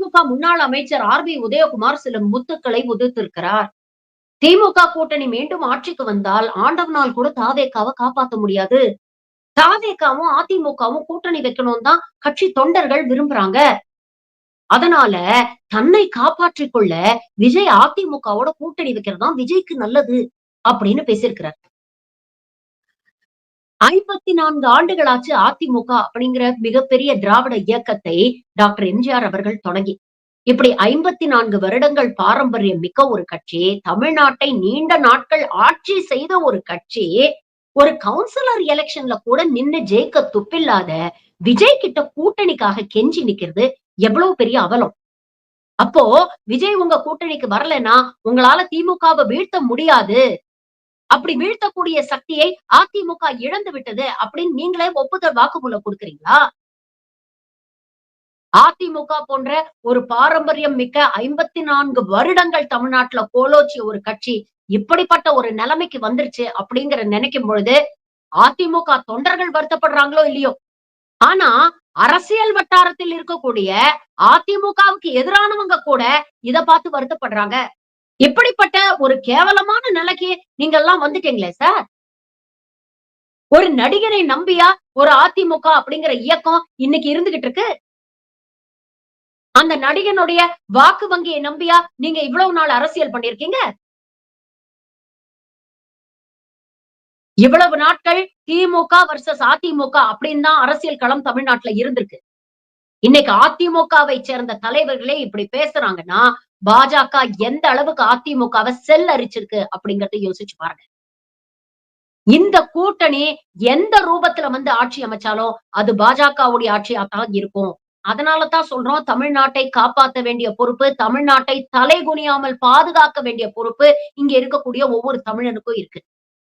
அதிமுக முன்னாள் அமைச்சர் ஆர்.பி. உதயகுமார் சில முத்துக்களை உதிர்த்திருக்கிறார். திமுக கூட்டணி மீண்டும் ஆட்சிக்கு வந்தால் ஆண்டவனால் கூட தாவேகாவ காப்பாத்த முடியாது. தாவேகாவும், அதிமுகவும் கூட்டணி வைக்கணும்னு தான் கட்சி தொண்டர்கள் விரும்புறாங்க. அதனால தன்னை காப்பாற்றிக் கொள்ள விஜய் அதிமுகவோட கூட்டணி வைக்கிறது தான் விஜய்க்கு நல்லது அப்படின்னு பேசியிருக்கிறார். 54 ஆண்டுகளாச்சு அதிமுக அப்படிங்கிற மிகப்பெரிய திராவிட இயக்கத்தை டாக்டர் எம்ஜிஆர் அவர்கள் தொடங்கி. இப்படி 54 வருடங்கள் பாரம்பரியம் மிக்க ஒரு கட்சி, தமிழ்நாட்டை நீண்ட நாட்கள் ஆட்சி செய்த ஒரு கட்சி, ஒரு கவுன்சிலர் எலக்ஷன்ல கூட நின்னு ஜெயிக்க துப்பில்லாத விஜய் கிட்ட கூட்டணிக்காக கெஞ்சி நிக்கிறது எவ்வளவு பெரிய அவலம். அப்போ விஜய் உங்க கூட்டணிக்கு வரலன்னா உங்களால திமுகவை வீழ்த்த முடியாது. அப்படி வீழ்த்தக்கூடிய சக்தியை அதிமுக இழந்து விட்டது அப்படின்னு நீங்களே ஒப்புதல் வாக்குமூலம் குடுக்குறீங்களா? அதிமுக போன்ற ஒரு பாரம்பரியம் மிக்க 54 வருடங்கள் தமிழ்நாட்டுல கோலோச்சிய ஒரு கட்சி இப்படிப்பட்ட ஒரு நிலைமைக்கு வந்துருச்சு அப்படிங்கிற நினைக்கும் பொழுது அதிமுக தொண்டர்கள் வருத்தப்படுறாங்களோ இல்லையோ. ஆனா அரசியல் வட்டாரத்தில் இருக்கக்கூடிய அதிமுகவுக்கு எதிரானவங்க கூட இத பார்த்து வருத்தப்படுறாங்க. இப்படிப்பட்ட ஒரு கேவலமான நிலைக்கு நீங்க எல்லாம் வந்துட்டீங்களே சார். ஒரு நடிகரை நம்பியா ஒரு அதிமுக அப்படிங்கிற இயக்கம் இன்னைக்கு இருந்துகிட்டு இருக்கு. அந்த நடிகனுடைய வாக்கு வங்கியை நம்பியா நீங்க இவ்வளவு நாள் அரசியல் பண்ணிருக்கீங்க. இவ்வளவு நாட்கள் திமுக வர்சஸ் அதிமுக அப்படின்னு தான் அரசியல் களம் தமிழ்நாட்டுல இருந்திருக்கு. இன்னைக்கு அதிமுகவை சேர்ந்த தலைவர்களே இப்படி பேசுறாங்கன்னா, பாஜக எந்த அளவுக்கு அதிமுகவை செல் அரிச்சிருக்கு அப்படிங்கறத யோசிச்சு பாருங்க. இந்த கூட்டணி எந்த ரூபத்துல வந்து ஆட்சி அமைச்சாலும் அது பாஜகவுடைய ஆட்சியா தான் இருக்கும். அதனால தான் சொல்றோம் தமிழ்நாட்டை காப்பாத்த வேண்டிய பொறுப்பு, தமிழ்நாட்டை தலைகுனியாமல் பாதுகாக்க வேண்டிய பொறுப்பு இங்க இருக்கக்கூடிய ஒவ்வொரு தமிழனுக்கும் இருக்கு.